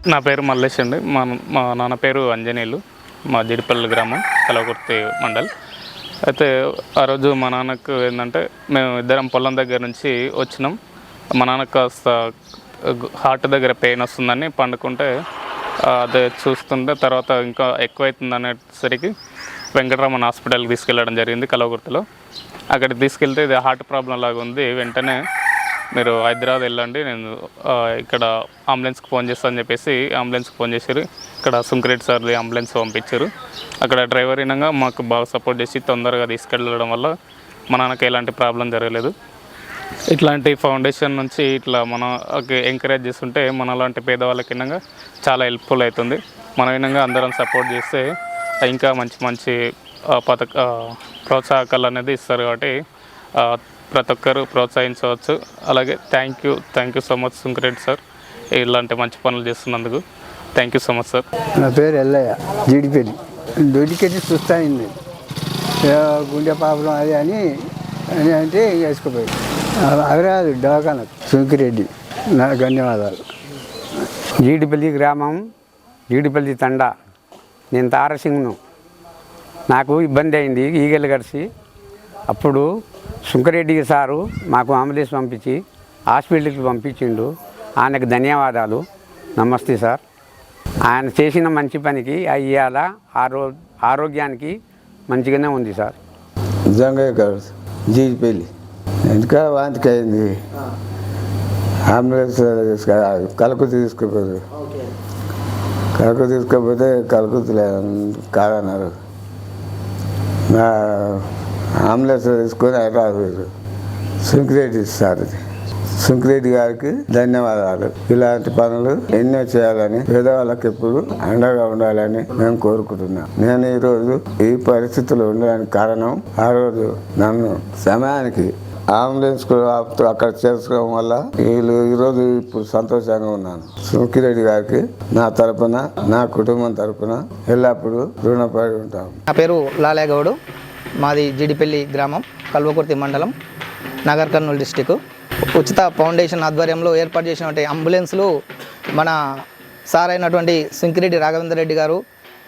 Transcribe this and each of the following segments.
నా పేరు మల్లేష్ అండి. మా నాన్న పేరు అంజనేయులు. మా జిడిపల్లి గ్రామం, కలవకుర్తి మండల్. అయితే ఆ రోజు మా నాన్నకు ఏంటంటే, మేము ఇద్దరం పొలం దగ్గర నుంచి వచ్చినాం. మా నాన్నకు కాస్త హార్ట్ దగ్గర పెయిన్ వస్తుందని పండుకుంటే, అదే చూస్తుంటే తర్వాత ఇంకా ఎక్కువైతుంది అనేసరికి వెంకటరమణ హాస్పిటల్కి తీసుకెళ్ళడం జరిగింది కలవకుర్తిలో. అక్కడికి తీసుకెళ్తే ఇది హార్ట్ ప్రాబ్లం లాగా ఉంది, వెంటనే మీరు హైదరాబాద్ వెళ్ళండి, నేను ఇక్కడ అంబులెన్స్కి ఫోన్ చేస్తాను అని చెప్పేసి అంబులెన్స్కి ఫోన్ చేశారు. ఇక్కడ సుంకరెడ్డి సార్ది అంబులెన్స్ పంపించారు. అక్కడ డ్రైవర్ అయినాక మాకు బాగా సపోర్ట్ చేసి తొందరగా తీసుకెళ్ళడం వల్ల మా నాన్నకి ఎలాంటి ప్రాబ్లం జరగలేదు. ఇట్లాంటి ఫౌండేషన్ నుంచి ఇట్లా మనకి ఎంకరేజ్ చేస్తుంటే మన లాంటి పేదవాళ్ళకి వినంగా చాలా హెల్ప్ఫుల్ అవుతుంది. మన వినంగా అందరం సపోర్ట్ చేస్తే ఇంకా మంచి మంచి ప్రోత్సాహకాలు అనేది ఇస్తారు. కాబట్టి ప్రతి ఒక్కరు ప్రోత్సహించవచ్చు. అలాగే thank you so much Sunkareddy sir, ఇలాంటి మంచి పనులు చేస్తున్నందుకు thank you so much sir. నా పేరు ఎల్లయ్య, జీడిపల్లి. దొడ్డికెళ్ళి చూస్తాయింది, గుండె ప్రాబ్లం అది అని అంటే వేసుకుపోయి అవిరాదు దవాఖాన. సుంకిరెడ్డి, నా ధన్యవాదాలు. జీడిపల్లి గ్రామం, జీడిపల్లి తండా. నేను తారసింగ్ను. నాకు ఇబ్బంది అయింది ఈగలు కరిసి. అప్పుడు సుంకరెడ్డి సారు మాకు అంబులెన్స్ పంపించి హాస్పిటల్కి పంపించిండు. ఆయనకు ధన్యవాదాలు. నమస్తే సార్. ఆయన చేసిన మంచి పనికి ఇవాళ ఆరోగ్యానికి మంచిగానే ఉంది సార్. జంగయ్య గారు, జీడిపల్లి. ఇంకా వాంతికి అయింది, అంబులెన్స్ కలకుర్తి తీసుకుపోయారు. కలకుర్తిలో కాదన్నారు. అంబులెన్స్ తీసుకొని హైదరాబాద్. సుంకిరెడ్డి సార్, సుంకిరెడ్డి గారికి ధన్యవాదాలు. ఇలాంటి పనులు ఎన్నో చేయాలని, పేదవాళ్ళకి ఎప్పుడు అండగా ఉండాలని మేము కోరుకుంటున్నాం. నేను ఈరోజు ఈ పరిస్థితుల్లో ఉండడానికి కారణం, ఆ రోజు నన్ను సమయానికి అంబులెన్స్ అక్కడ చేసుకోవడం వల్ల ఈరోజు ఇప్పుడు సంతోషంగా ఉన్నాను. సుంకిరెడ్డి గారికి నా తరపున, నా కుటుంబం తరపున ఎల్లప్పుడూ రుణపడి ఉంటాం. నా పేరు లాలయ్య గౌడు. మాది జీడిపల్లి గ్రామం, కల్వకుర్తి మండలం, నగర్ కర్నూలు డిస్టిక్. ఉచిత ఫౌండేషన్ ఆధ్వర్యంలో ఏర్పాటు చేసినటువంటి అంబులెన్స్లు మన సార్ అయినటువంటి సుంకిరెడ్డి రాఘవేందర్ రెడ్డి గారు,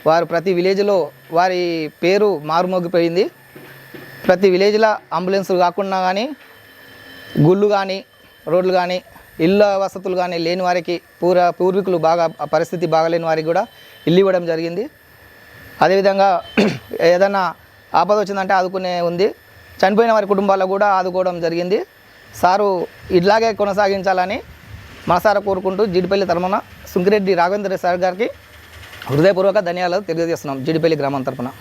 వారు ప్రతి విలేజ్లో వారి పేరు మారుమోగిపోయింది. ప్రతి విలేజ్లో అంబులెన్సులు కాకుండా కానీ, గుళ్ళు కానీ, రోడ్లు కానీ, ఇళ్ళ వసతులు కానీ లేని వారికి, పూర్వీకులు బాగా పరిస్థితి బాగాలేని వారికి కూడా ఇల్లు ఇవ్వడం జరిగింది. అదేవిధంగా ఏదైనా ఆపద వచ్చిందంటే ఆదుకునే ఉంది. చనిపోయిన వారి కుటుంబాలకు కూడా ఆదుకోవడం జరిగింది. సారు ఇట్లాగే కొనసాగించాలని మనసారా కోరుకుంటూ జీడిపల్లి తరపున సుంకిరెడ్డి రాఘవేంద్ర సార్ గారికి హృదయపూర్వక ధన్యవాదాలు తెలియజేస్తున్నాం. జీడిపల్లి గ్రామం తరపున.